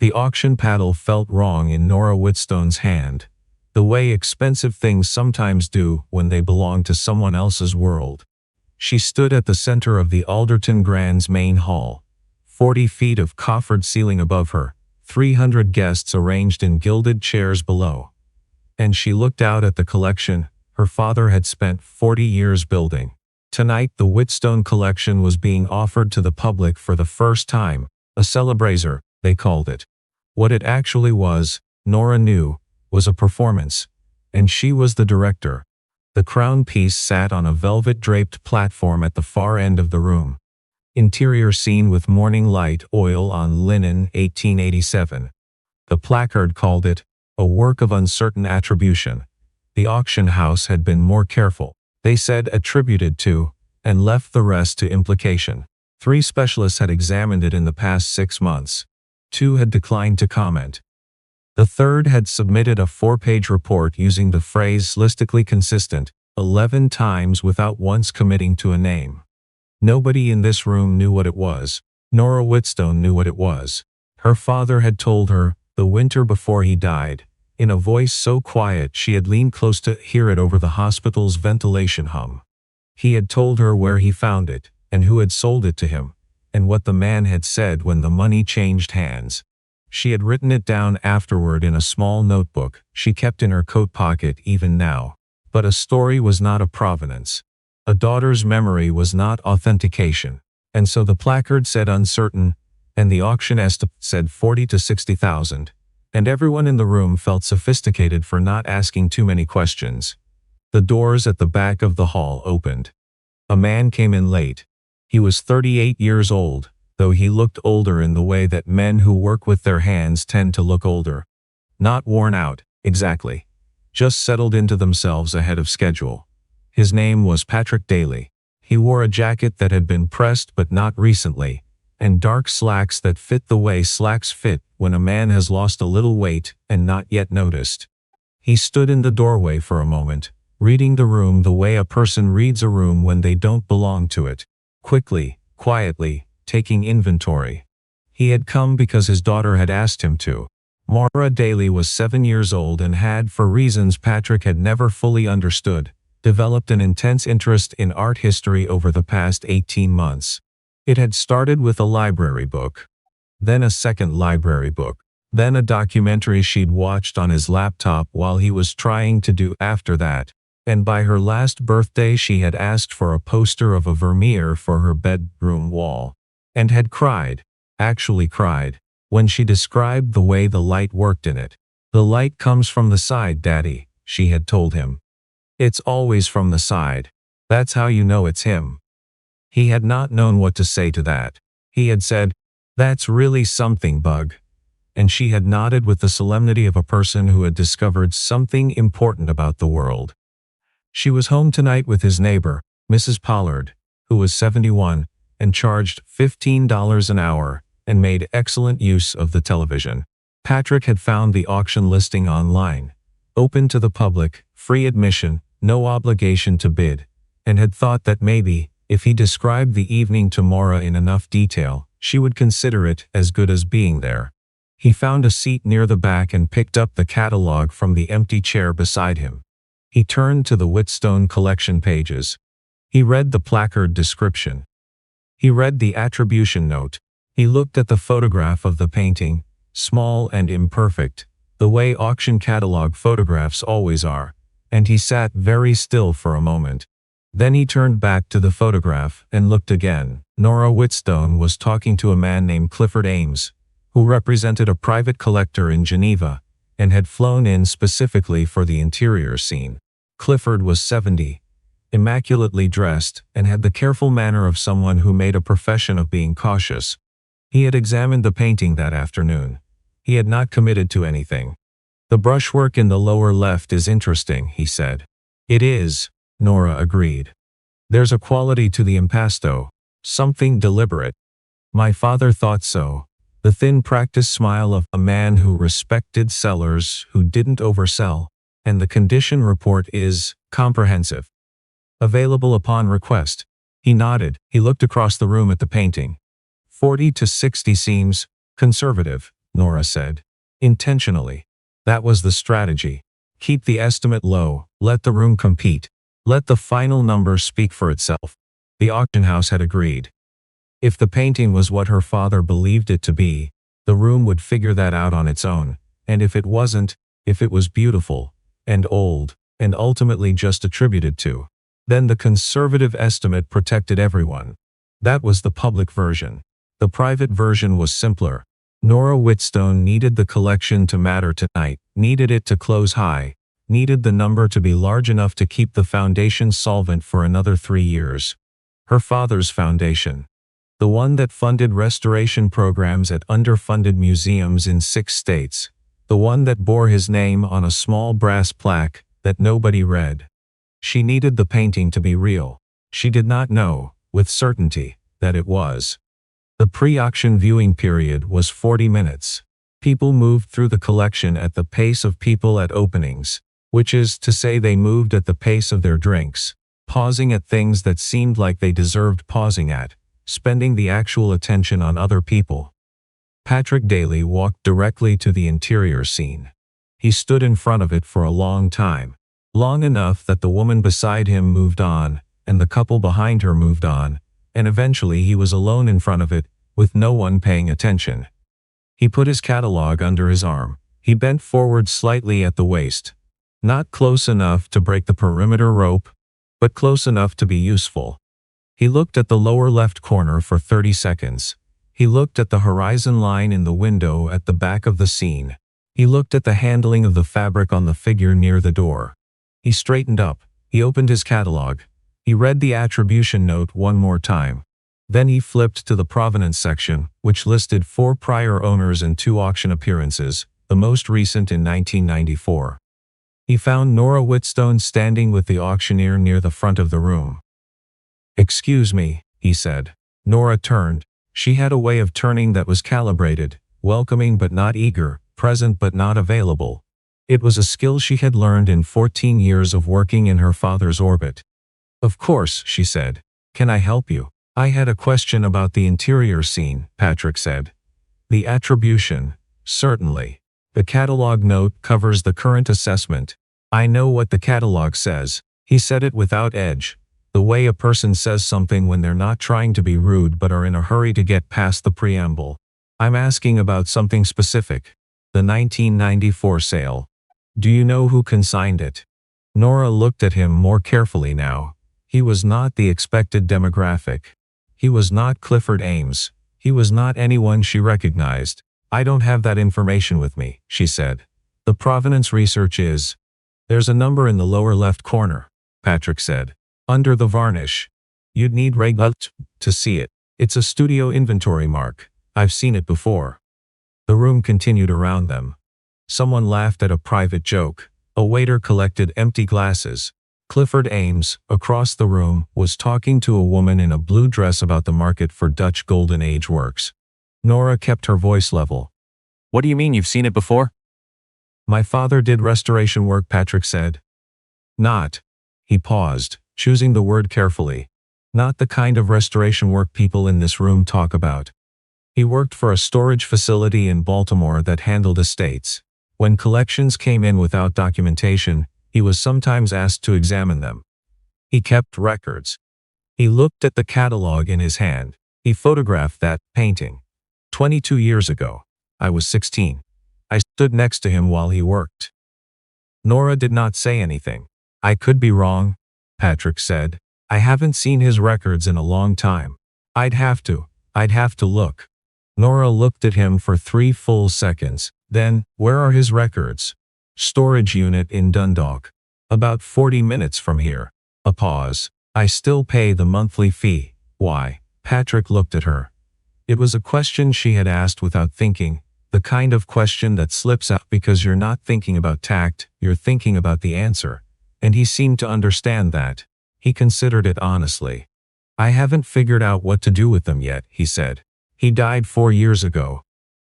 The auction paddle felt wrong in Nora Whitstone's hand, the way expensive things sometimes do when they belong to someone else's world. She stood at the center of the Alderton Grand's main hall, 40 feet of coffered ceiling above her, 300 guests arranged in gilded chairs below. And she looked out at the collection her father had spent 40 years building. Tonight the Whitstone collection was being offered to the public for the first time, a celebrazer, they called it. What it actually was, Nora knew, was a performance, and she was the director. The crown piece sat on a velvet-draped platform at the far end of the room. Interior scene with morning light oil on linen 1887. The placard called it, a work of uncertain attribution. The auction house had been more careful. They said attributed to, and left the rest to implication. 3 specialists had examined it in the past 6 months. 2 had declined to comment. The third had submitted a 4-page report using the phrase stylistically consistent 11 times without once committing to a name. Nobody in this room knew what it was. Nora Whitstone knew what it was. Her father had told her, the winter before he died, in a voice so quiet she had leaned close to hear it over the hospital's ventilation hum. He had told her where he found it, and who had sold it to him, and what the man had said when the money changed hands. She had written it down afterward in a small notebook she kept in her coat pocket even now. But a story was not a provenance. A daughter's memory was not authentication. And so the placard said uncertain, and the auction estimate said 40 to 60,000. And everyone in the room felt sophisticated for not asking too many questions. The doors at the back of the hall opened. A man came in late. He was 38 years old, though he looked older in the way that men who work with their hands tend to look older. Not worn out, exactly. Just settled into themselves ahead of schedule. His name was Patrick Daly. He wore a jacket that had been pressed but not recently, and dark slacks that fit the way slacks fit when a man has lost a little weight and not yet noticed. He stood in the doorway for a moment, reading the room the way a person reads a room when they don't belong to it. Quickly, quietly, taking inventory. He had come because his daughter had asked him to. Maura Daly was 7 years old and had, for reasons Patrick had never fully understood, developed an intense interest in art history over the past 18 months. It had started with a library book, then a second library book, then a documentary she'd watched on his laptop while he was trying to do after that. And by her last birthday she had asked for a poster of a Vermeer for her bedroom wall. And had cried, actually cried, when she described the way the light worked in it. The light comes from the side, Daddy, she had told him. It's always from the side. That's how you know it's him. He had not known what to say to that. He had said, "That's really something, Bug." And she had nodded with the solemnity of a person who had discovered something important about the world. She was home tonight with his neighbor, Mrs. Pollard, who was 71, and charged $15 an hour, and made excellent use of the television. Patrick had found the auction listing online, open to the public, free admission, no obligation to bid, and had thought that maybe, if he described the evening to Maura in enough detail, she would consider it as good as being there. He found a seat near the back and picked up the catalog from the empty chair beside him. He turned to the Whitstone collection pages. He read the placard description. He read the attribution note. He looked at the photograph of the painting, small and imperfect, the way auction catalog photographs always are, and he sat very still for a moment. Then he turned back to the photograph and looked again. Nora Whitstone was talking to a man named Clifford Ames, who represented a private collector in Geneva, and had flown in specifically for the interior scene. Clifford was 70, immaculately dressed, and had the careful manner of someone who made a profession of being cautious. He had examined the painting that afternoon. He had not committed to anything. "The brushwork in the lower left is interesting," he said. "It is," Nora agreed. "There's a quality to the impasto, something deliberate." "My father thought so." The thin practiced smile of a man who respected sellers who didn't oversell. "And the condition report is comprehensive. Available upon request." He nodded. He looked across the room at the painting. 40 to 60 seems conservative, Nora said. Intentionally. That was the strategy. Keep the estimate low, let the room compete. Let the final number speak for itself. The auction house had agreed. If the painting was what her father believed it to be, the room would figure that out on its own, and if it wasn't, if it was beautiful, and old, and ultimately just attributed to, then the conservative estimate protected everyone. That was the public version. The private version was simpler. Nora Whitstone needed the collection to matter tonight, needed it to close high, needed the number to be large enough to keep the foundation solvent for another 3 years. Her father's foundation. The one that funded restoration programs at underfunded museums in 6 states. The one that bore his name on a small brass plaque that nobody read. She needed the painting to be real. She did not know, with certainty, that it was. The pre-auction viewing period was 40 minutes. People moved through the collection at the pace of people at openings, which is to say they moved at the pace of their drinks, pausing at things that seemed like they deserved pausing at, spending the actual attention on other people. Patrick Daly walked directly to the interior scene. He stood in front of it for a long time, long enough that the woman beside him moved on, and the couple behind her moved on, and eventually he was alone in front of it, with no one paying attention. He put his catalog under his arm. He bent forward slightly at the waist. Not close enough to break the perimeter rope, but close enough to be useful. He looked at the lower left corner for 30 seconds. He looked at the horizon line in the window at the back of the scene. He looked at the handling of the fabric on the figure near the door. He straightened up. He opened his catalog. He read the attribution note one more time. Then he flipped to the provenance section, which listed 4 prior owners and 2 auction appearances, the most recent in 1994. He found Nora Whitstone standing with the auctioneer near the front of the room. "Excuse me," he said. Nora turned. She had a way of turning that was calibrated, welcoming but not eager, present but not available. It was a skill she had learned in 14 years of working in her father's orbit. "Of course," she said. "Can I help you?" "I had a question about the interior scene," Patrick said. "The attribution, certainly. The catalog note covers the current assessment. I know what the catalog says." He said it without edge, the way a person says something when they're not trying to be rude but are in a hurry to get past the preamble. "I'm asking about something specific. The 1994 sale. Do you know who consigned it?" Nora looked at him more carefully now. He was not the expected demographic. He was not Clifford Ames. He was not anyone she recognized. "I don't have that information with me," she said. "The provenance research is." "There's a number in the lower left corner," Patrick said. "Under the varnish. You'd need Regult to see it. It's a studio inventory mark. I've seen it before." The room continued around them. Someone laughed at a private joke. A waiter collected empty glasses. Clifford Ames, across the room, was talking to a woman in a blue dress about the market for Dutch Golden Age works. Nora kept her voice level. "What do you mean you've seen it before?" "My father did restoration work," Patrick said. "Not." He paused, choosing the word carefully. "Not the kind of restoration work people in this room talk about. He worked for a storage facility in Baltimore that handled estates. When collections came in without documentation, he was sometimes asked to examine them. He kept records. He looked at the catalog in his hand. He photographed that painting. 22 years ago. I was 16. I stood next to him while he worked." Nora did not say anything. "I could be wrong," Patrick said. "I haven't seen his records in a long time. I'd have to look." Nora looked at him for 3 full seconds. Then, "Where are his records?" "Storage unit in Dundalk. About 40 minutes from here." A pause. "I still pay the monthly fee." "Why?" Patrick looked at her. It was a question she had asked without thinking, the kind of question that slips out because you're not thinking about tact, you're thinking about the answer. And he seemed to understand that. He considered it honestly. "I haven't figured out what to do with them yet," he said. "He died 4 years ago.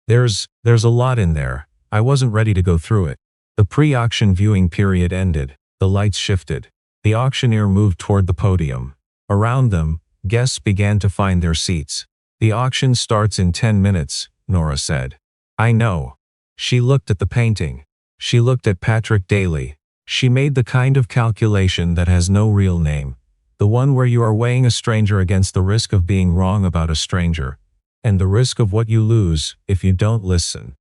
There's a lot in there. I wasn't ready to go through it." The pre-auction viewing period ended. The lights shifted. The auctioneer moved toward the podium. Around them, guests began to find their seats. "The auction starts in 10 minutes, Nora said. I know. She looked at the painting. She looked at Patrick Daly. She made the kind of calculation that has no real name. The one where you are weighing a stranger against the risk of being wrong about a stranger. And the risk of what you lose if you don't listen.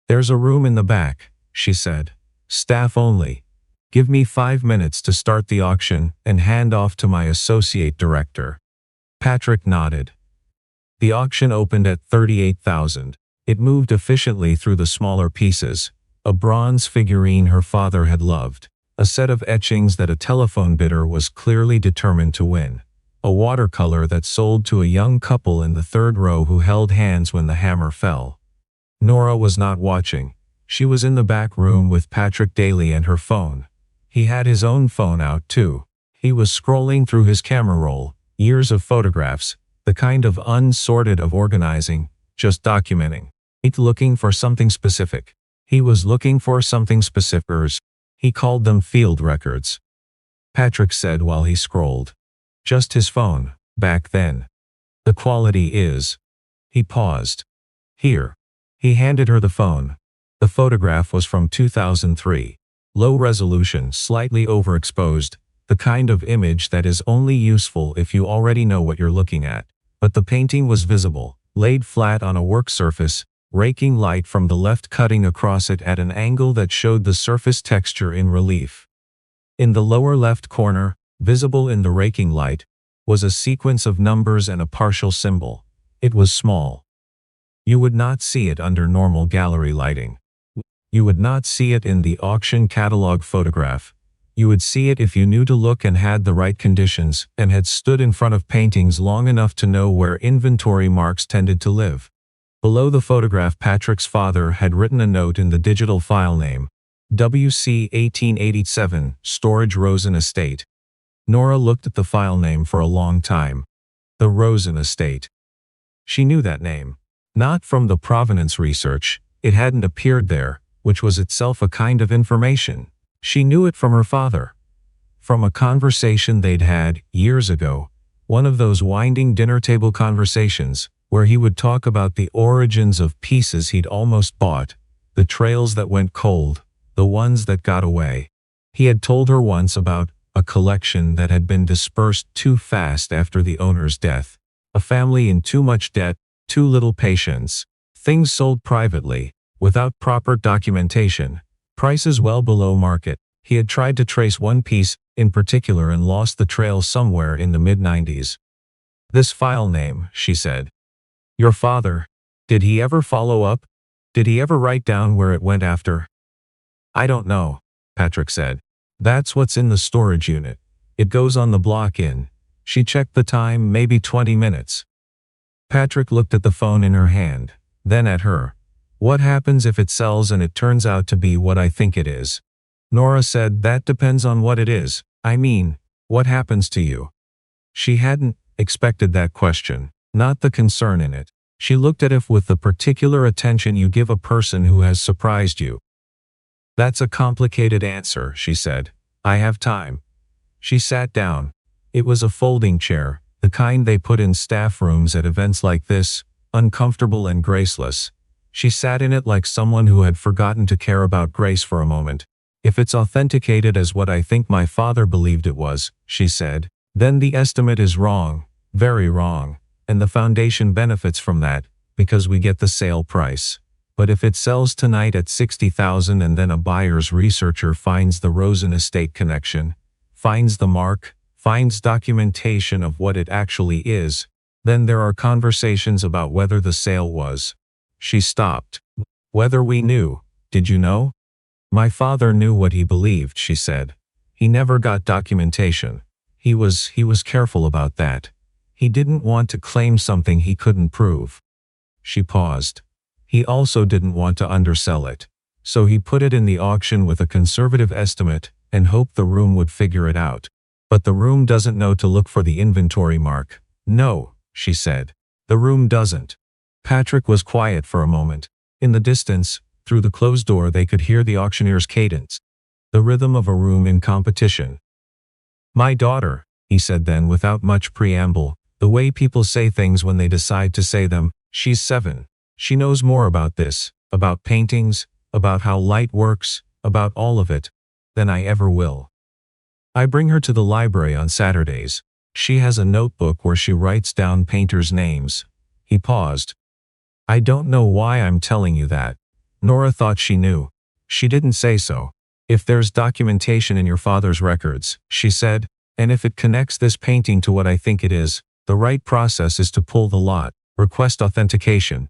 There's a room in the back, she said. Staff only. Give me 5 minutes to start the auction and hand off to my associate director. Patrick nodded. The auction opened at $38,000. It moved efficiently through the smaller pieces. A bronze figurine her father had loved. A set of etchings that a telephone bidder was clearly determined to win. A watercolor that sold to a young couple in the third row who held hands when the hammer fell. Nora was not watching. She was in the back room with Patrick Daly and her phone. He had his own phone out too. He was scrolling through his camera roll, years of photographs, the kind of unsorted of organizing, just documenting. Looking for something specific. He was looking for something specific. He called them field records. Patrick said while he scrolled. Just his phone, back then. The quality is. He paused. Here. He handed her the phone. The photograph was from 2003. Low resolution, slightly overexposed, the kind of image that is only useful if you already know what you're looking at. But the painting was visible, laid flat on a work surface, raking light from the left cutting across it at an angle that showed the surface texture in relief. In the lower left corner, visible in the raking light, was a sequence of numbers and a partial symbol. It was small. You would not see it under normal gallery lighting. You would not see it in the auction catalog photograph. You would see it if you knew to look and had the right conditions and had stood in front of paintings long enough to know where inventory marks tended to live. Below the photograph, Patrick's father had written a note in the digital file name. WC 1887, Storage Rosen Estate. Nora looked at the file name for a long time. The Rosen Estate. She knew that name. Not from the provenance research, it hadn't appeared there, which was itself a kind of information. She knew it from her father. From a conversation they'd had, years ago, one of those winding dinner table conversations, where he would talk about the origins of pieces he'd almost bought, the trails that went cold, the ones that got away. He had told her once about a collection that had been dispersed too fast after the owner's death. A family in too much debt, too little patience. Things sold privately, without proper documentation. Prices well below market. He had tried to trace one piece, in particular, and lost the trail somewhere in the mid-90s. This file name, she said. Your father. Did he ever follow up? Did he ever write down where it went after? I don't know, Patrick said. That's what's in the storage unit. It goes on the block in. She checked the time, maybe 20 minutes. Patrick looked at the phone in her hand, then at her. What happens if it sells and it turns out to be what I think it is? Nora said, that depends on what it is. I mean, what happens to you? She hadn't expected that question, not the concern in it. She looked at it with the particular attention you give a person who has surprised you. That's a complicated answer, she said. I have time. She sat down. It was a folding chair, the kind they put in staff rooms at events like this, uncomfortable and graceless. She sat in it like someone who had forgotten to care about grace for a moment. If it's authenticated as what I think my father believed it was, she said, then the estimate is wrong, very wrong, and the foundation benefits from that, because we get the sale price. But if it sells tonight at $60,000 and then a buyer's researcher finds the Rosen estate connection, finds the mark, finds documentation of what it actually is, then there are conversations about whether the sale was. She stopped. Whether we knew, did you know? My father knew what he believed, she said. He never got documentation. He was careful about that. He didn't want to claim something he couldn't prove. She paused. He also didn't want to undersell it. So he put it in the auction with a conservative estimate and hoped the room would figure it out. But the room doesn't know to look for the inventory mark. No, she said. The room doesn't. Patrick was quiet for a moment. In the distance, through the closed door, they could hear the auctioneer's cadence. The rhythm of a room in competition. My daughter, he said then without much preamble, the way people say things when they decide to say them. She's 7. She knows more about this. about paintings, about how light works, about all of it, than I ever will. I bring her to the library on Saturdays. She has a notebook where she writes down painters' names. He paused. I don't know why I'm telling you that. Nora thought she knew. She didn't say so. If there's documentation in your father's records, she said, and if it connects this painting to what I think it is, the right process is to pull the lot, request authentication.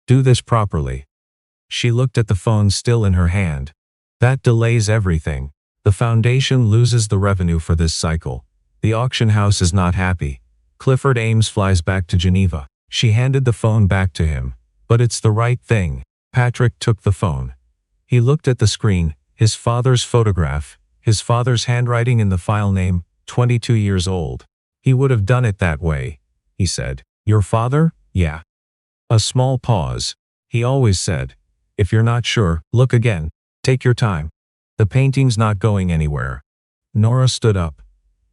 Do this properly. She looked at the phone still in her hand. That delays everything. The foundation loses the revenue for this cycle. The auction house is not happy. Clifford Ames flies back to Geneva. She handed the phone back to him. But it's the right thing. Patrick took the phone. He looked at the screen, his father's photograph, his father's handwriting in the file name, 22 years old. He would have done it that way, he said. Your father? Yeah. A small pause. He always said, if you're not sure, look again. Take your time. The painting's not going anywhere. Nora stood up.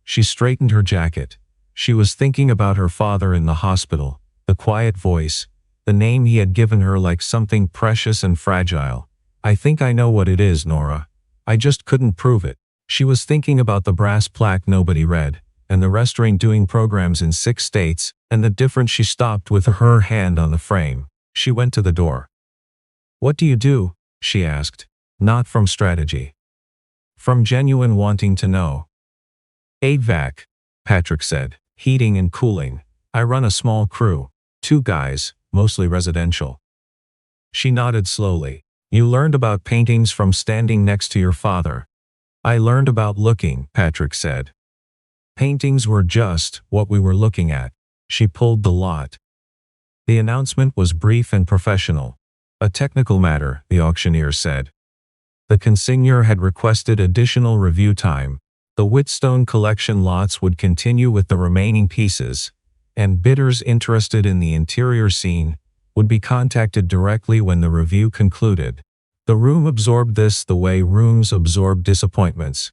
She straightened her jacket. She was thinking about her father in the hospital, the quiet voice, the name he had given her like something precious and fragile. I think I know what it is, Nora. I just couldn't prove it. She was thinking about the brass plaque nobody read, and the restaurant doing programs in 6 states, and the difference. She stopped with her hand on the frame. She went to the door. What do you do? She asked. Not from strategy. From genuine wanting to know. HVAC, Patrick said. Heating and cooling. I run a small crew. 2 guys, mostly residential. She nodded slowly. You learned about paintings from standing next to your father. I learned about looking, Patrick said. Paintings were just what we were looking at. She pulled the lot. The announcement was brief and professional. A technical matter, the auctioneer said. The consignor had requested additional review time. The Whitstone collection lots would continue with the remaining pieces, and bidders interested in the interior scene would be contacted directly when the review concluded. The room absorbed this the way rooms absorb disappointments.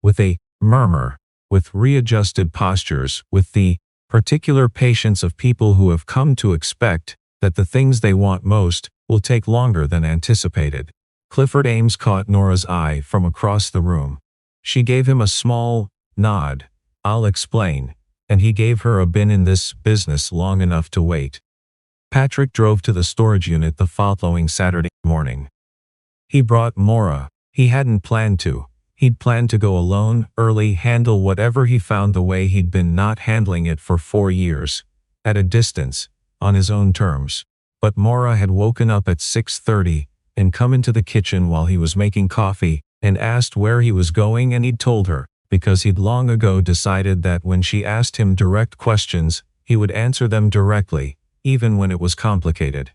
With a murmur, with readjusted postures, with the particular patience of people who have come to expect that the things they want most will take longer than anticipated. Clifford Ames caught Nora's eye from across the room. She gave him a small nod. I'll explain. And he gave her a been in this business long enough to wait. Patrick drove to the storage unit the following Saturday morning. He brought Nora. He hadn't planned to. He'd planned to go alone, early, handle whatever he found the way he'd been not handling it for 4 years. At a distance, on his own terms. But Nora had woken up at 6:30 and come into the kitchen while he was making coffee and asked where he was going, and he'd told her, because he'd long ago decided that when she asked him direct questions, he would answer them directly, even when it was complicated.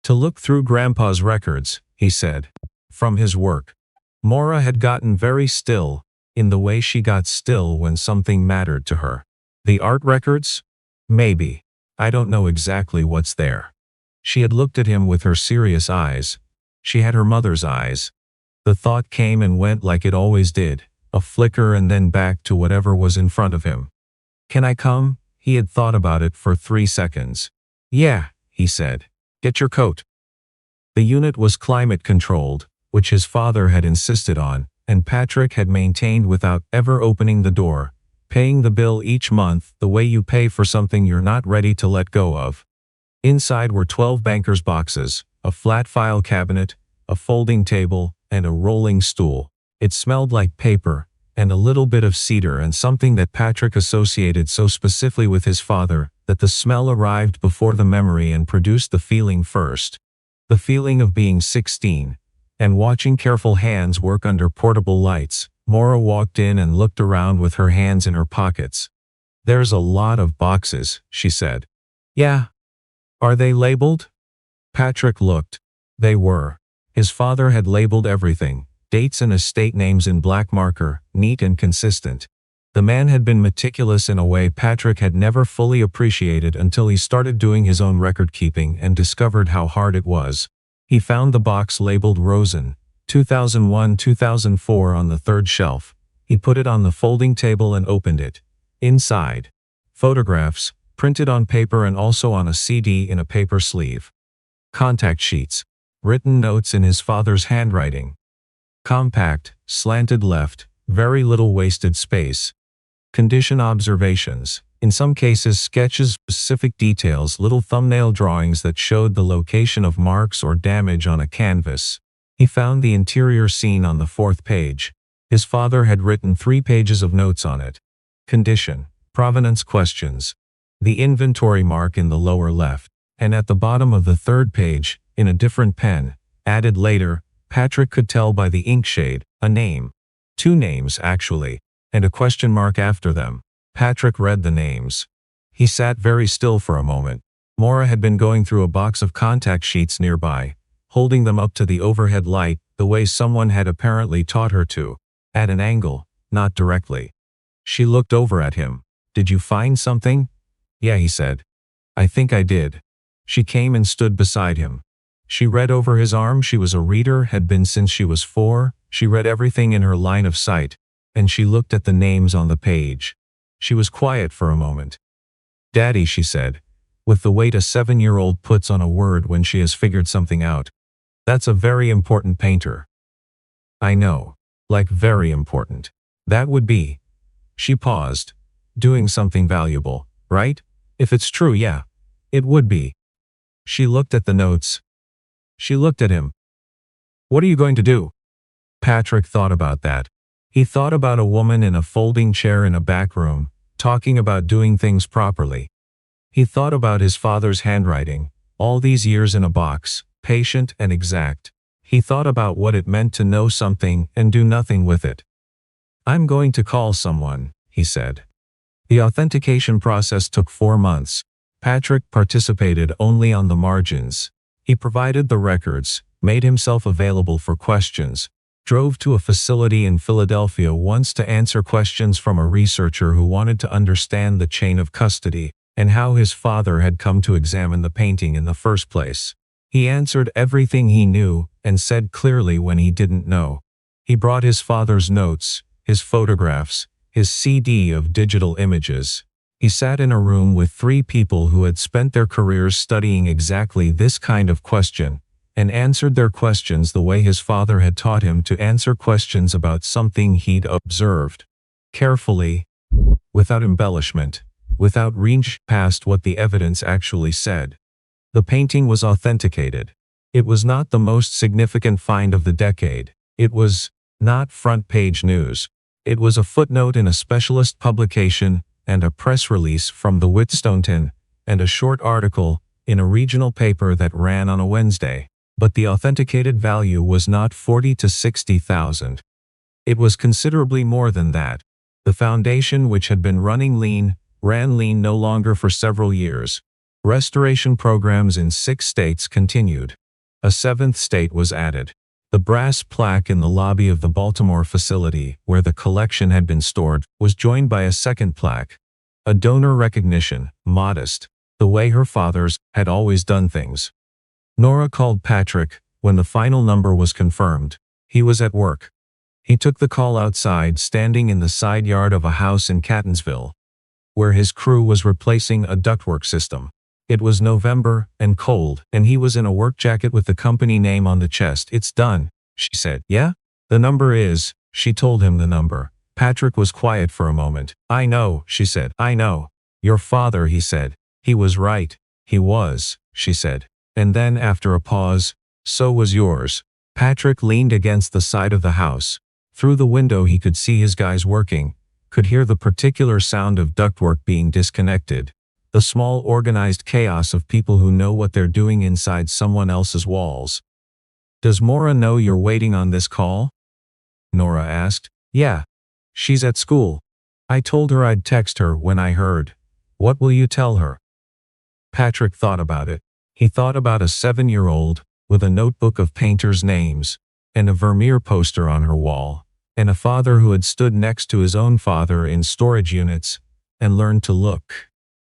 To look through Grandpa's records, he said. From his work. Nora had gotten very still, in the way she got still when something mattered to her. The art records? Maybe. I don't know exactly what's there. She had looked at him with her serious eyes. She had her mother's eyes. The thought came and went like it always did, a flicker and then back to whatever was in front of him. Can I come? He had thought about it for 3 seconds. Yeah, he said. Get your coat. The unit was climate controlled, which his father had insisted on, and Patrick had maintained without ever opening the door, paying the bill each month the way you pay for something you're not ready to let go of. Inside were 12 banker's boxes, a flat file cabinet, a folding table, and a rolling stool. It smelled like paper, and a little bit of cedar, and something that Patrick associated so specifically with his father that the smell arrived before the memory and produced the feeling first. The feeling of being 16. And watching careful hands work under portable lights. Nora walked in and looked around with her hands in her pockets. There's a lot of boxes, she said. Yeah. Are they labeled? Patrick looked. They were. His father had labeled everything, dates and estate names in black marker, neat and consistent. The man had been meticulous in a way Patrick had never fully appreciated until he started doing his own record keeping and discovered how hard it was. He found the box labeled Rosen, 2001-2004 on the 3rd shelf. He put it on the folding table and opened it. Inside, photographs, printed on paper and also on a CD in a paper sleeve. Contact sheets. written notes in his father's handwriting. Compact, slanted left, very little wasted space. Condition observations. In some cases, sketches, specific details, little thumbnail drawings that showed the location of marks or damage on a canvas. He found the interior scene on the 4th page. His father had written 3 pages of notes on it. Condition. Provenance questions. The inventory mark in the lower left. And at the bottom of the 3rd page, in a different pen, added later, Patrick could tell by the ink shade, a name. 2 names, actually, and a question mark after them. Patrick read the names. He sat very still for a moment. Maura had been going through a box of contact sheets nearby, holding them up to the overhead light, the way someone had apparently taught her to, at an angle, not directly. She looked over at him. "Did you find something?" "Yeah," he said. "I think I did." She came and stood beside him. She read over his arm. She was a reader, had been since she was 4. She read everything in her line of sight, and she looked at the names on the page. She was quiet for a moment. "Daddy," she said, with the weight a 7-year-old puts on a word when she has figured something out. "That's a very important painter." "I know. Like very important. That would be." She paused. "Doing something valuable, right? If it's true, yeah. It would be." She looked at the notes. She looked at him. "What are you going to do?" Patrick thought about that. He thought about a woman in a folding chair in a back room, talking about doing things properly. He thought about his father's handwriting, all these years in a box, patient and exact. He thought about what it meant to know something and do nothing with it. "I'm going to call someone," he said. The authentication process took 4 months. Patrick participated only on the margins. He provided the records, made himself available for questions, drove to a facility in Philadelphia once to answer questions from a researcher who wanted to understand the chain of custody and how his father had come to examine the painting in the first place. He answered everything he knew and said clearly when he didn't know. He brought his father's notes, his photographs, his CD of digital images. He sat in a room with 3 people who had spent their careers studying exactly this kind of question, and answered their questions the way his father had taught him to answer questions about something he'd observed. Carefully, without embellishment, without reach past what the evidence actually said. The painting was authenticated. It was not the most significant find of the decade. It was not front-page news. It was a footnote in a specialist publication and a press release from the Whitstone, and a short article in a regional paper that ran on a Wednesday. But the authenticated value was not 40 to 60,000. It was considerably more than that. The foundation, which had been running lean, ran lean no longer for several years. Restoration programs in 6 states continued. A 7th state was added. The brass plaque in the lobby of the Baltimore facility, where the collection had been stored, was joined by a 2nd plaque. A donor recognition, modest, the way her father's had always done things. Nora called Patrick when the final number was confirmed. He was at work. He took the call outside, standing in the side yard of a house in Catonsville, where his crew was replacing a ductwork system. It was November and cold, and he was in a work jacket with the company name on the chest. "It's done," she said. "Yeah? The number is," she told him the number. Patrick was quiet for a moment. "I know," she said. "I know. Your father," he said. "He was right." "He was," she said. And then, after a pause, "So was yours." Patrick leaned against the side of the house. Through the window he could see his guys working, could hear the particular sound of ductwork being disconnected. The small organized chaos of people who know what they're doing inside someone else's walls. "Does Maura know you're waiting on this call?" Nora asked. "Yeah. She's at school. I told her I'd text her when I heard. What will you tell her?" Patrick thought about it. He thought about a 7-year-old, with a notebook of painters' names, and a Vermeer poster on her wall, and a father who had stood next to his own father in storage units, and learned to look.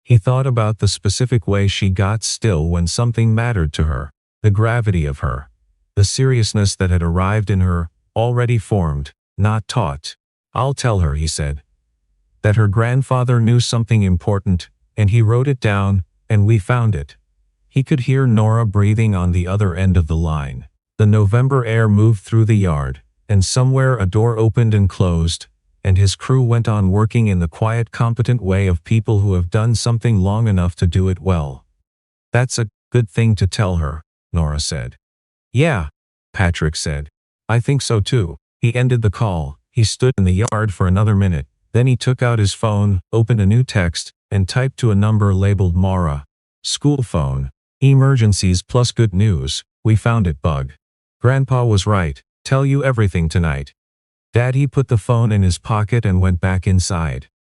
He thought about the specific way she got still when something mattered to her, the gravity of her, the seriousness that had arrived in her, already formed, not taught. "I'll tell her," he said. "That her grandfather knew something important, and he wrote it down, and we found it. He could hear Nora breathing on the other end of the line. The November air moved through the yard, and somewhere a door opened and closed, and his crew went on working in the quiet, competent way of people who have done something long enough to do it well. "That's a good thing to tell her," Nora said. "Yeah," Patrick said. "I think so too." He ended the call. He stood in the yard for another minute. Then he took out his phone, opened a new text, and typed to a number labeled Mara. "School phone. Emergencies plus good news. We found it, bug. Grandpa was right. Tell you everything tonight." Daddy put the phone in his pocket and went back inside.